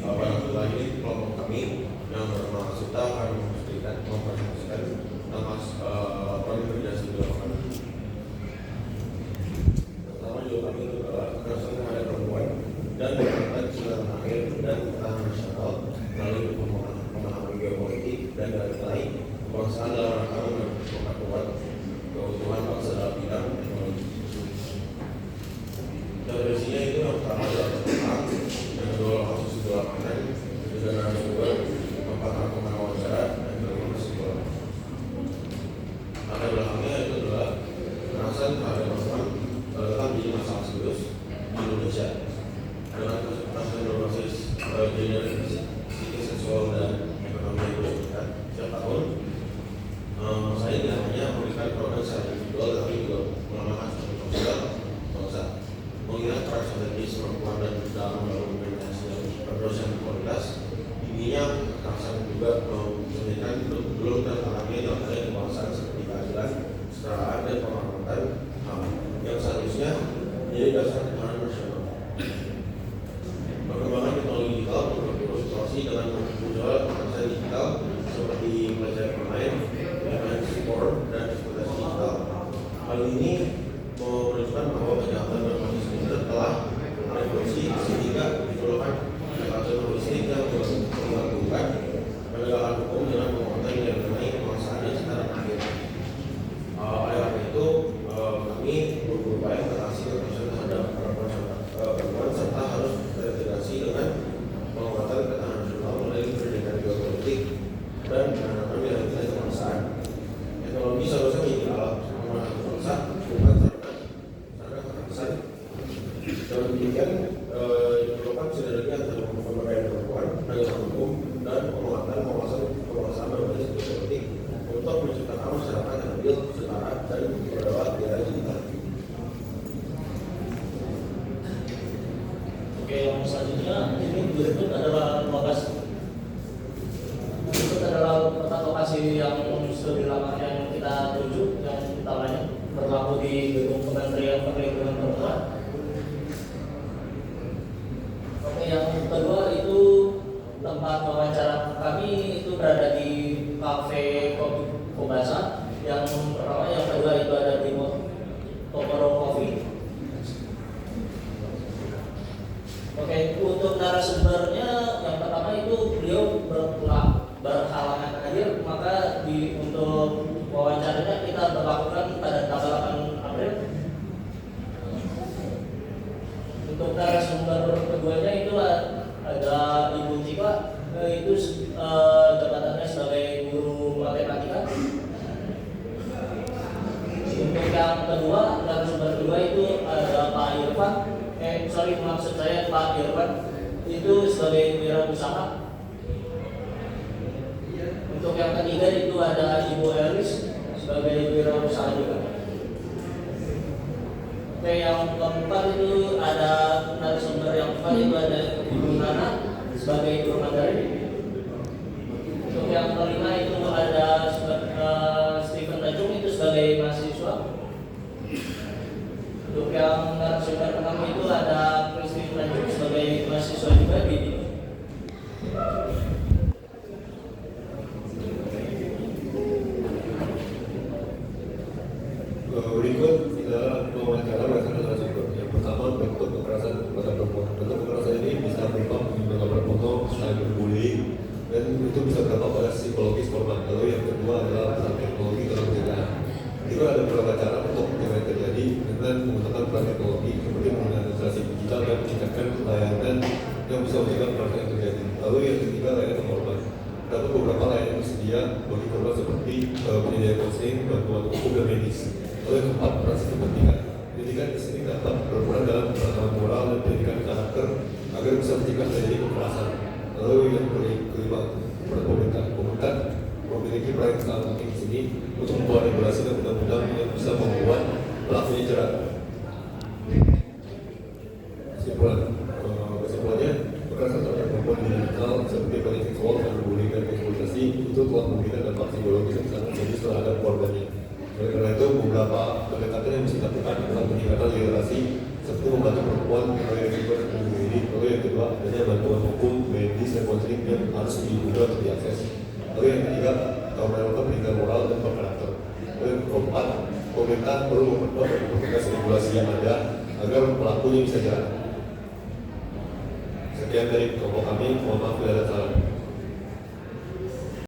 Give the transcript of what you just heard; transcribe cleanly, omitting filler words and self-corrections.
Alhamdulillah ini kelompok kami yang bernama Suta akan mempresentasikan tentang koordinasi di lapangan. Pertama juga kami itu adalah kekerasan terhadap perempuan dan kekerasan silakan akhir dan ketahanan nasional melalui pemahaman geopolitik dan dari lain kebangsaan dalam rangka memperkuat keutuhan bangsa dalam bidang teknologi. Definisinya itu yang pertama adalah tentang yang kedua kasus di lapangan, juga narasumber, tempat rangkuman wawancara, dan kelima kesimpulan. Latar belakangnya itu adalah kekerasan terhadap perempuan telah menjadi masalah serius di Indonesia dengan kasus berbasis gender, psikis, seksual, dan ekonomi yang berkaitan setiap tahun. Saya tidak hanya memberikan program secara individual, tapi juga melambangkan sosial bangsa. Mengingat para strategis perempuan dan dalam membangun organisasi yang berdosa kualitas, ininya kekerasan juga menunjukkan belum teralami dalam kebangsaan seperti keadilan, kesetaraan, dan penghormatan HAM yang seharusnya menjadi dasar ketahanan nasional. Perkembangan teknologi digital memperkeruh situasi dengan munculnya kekerasan digital seperti pelecehan online, support, dan eksploitasi digital. Hal ini menunjukkan bahwa kejahatan berbasis internet telah revolusi sehingga diperlukan kejahatan logistik yang melakukan penegakan hukum dengan penguatan yang mengenai kemanusiaan dan secara akhir. Oleh karena itu, kami berupaya mengatasi kekerasan terhadap perempuan serta harus terintegrasi dengan penguatan ketahanan nasional melalui pendidikan geopolitik dan penanaman nilai-nilai kemanusiaan. Teknologi seharusnya menjadi alat pemenuhan bangsa, bukan dan demikian diperlukan sinergi antara pemberdayaan perempuan, penegakan hukum, dan penguatan penguasaan berbasis geopolitik untuk menciptakan masyarakat yang adil, setara, dan berdaulat di era digital. Oke, yang selanjutnya ini berikut adalah peta lokasi yang sudah dilakukan yang kita tuju, yang utamanya berlaku di gedung Kementerian Perlindungan Perempuan. Oke, yang kedua itu tempat wawancara kami itu berada di Cafe Kobasa. Yang pertama, yang kedua itu ada di Tokoro Coffee. Oke, untuk narasumbernya yang pertama itu beliau berhalangan hadir, maka untuk wawancaranya kita berlakukan pada tanggal 8 April. Untuk narasumber keduanya itu ada Ibu Cika, itu jabatannya sebagai guru matematika. Untuk yang kedua, narasumber kedua itu ada Pak Irfan. Maksud saya Pak Irfan itu sebagai wirausaha. Untuk yang ketiga itu ada Ibu Elis sebagai wirausaha juga. Oke, yang keempat itu ada narasumber yang keempat itu ada Ibu Nana sebagai guru Mandarin. Untuk yang kelima itu ada Stephen Tanjung itu sebagai mahasiswa. Untuk yang narasumber keenam itu ada Christine Tanjung sebagai mahasiswa juga di berikut adalah wawancara berdasarkan narasumber. Yang pertama, bentuk kekerasan pada perempuan. Bentuk kekerasan ini bisa berupa menggunakan foto, cyberbullying, dan itu bisa berdampak pada psikologis korban. Lalu yang kedua adalah peran teknologi dalam pencegahan. Itu ada beberapa cara untuk yang terjadi dengan menggunakan peran teknologi seperti menggunakan transaksi digital dan meningkatkan layanan yang bisa mencegah kekerasan yang terjadi. Lalu yang ketiga, layanan korban. Terdapat beberapa layanan tersedia bagi korban seperti penyediaan konseling, bantuan hukum, dan medis. Lalu yang keempat, operasi kepentingan. Pendidikan di sini dapat berperan dalam pengetahuan moral dan pendidikan karakter agar bisa mencegah terjadi kekerasan. Lalu yang kelima, pemerintah memiliki peran yang sangat penting di sini untuk membuat regulasi dan undang-undang yang bisa membuat pelakunya jerat. Kesimpulannya, kekerasan terhadap perempuan di digital seperti pelecehan seksual, cyberbullying, dan eksploitasi itu telah memberikan dampak psikologis yang sangat serius terhadap korbannya. Oleh karena itu, beberapa pendekatan yang bisa dilakukan adalah peningkatan literasi seperti membantu perempuan melalui risiko dan melindungi diri, Lalu yang kedua, adanya bantuan hukum, medis, dan konseling yang harus dibuka untuk diakses. Lalu yang ketiga, melakukan pendidikan moral dan berkarakter. Lalu yang keempat, pemerintah perlu memperkuat dan mempertegas regulasi yang ada agar pelakunya bisa jalan. Sekian dari kelompok kami, mohon maaf bila ada salah.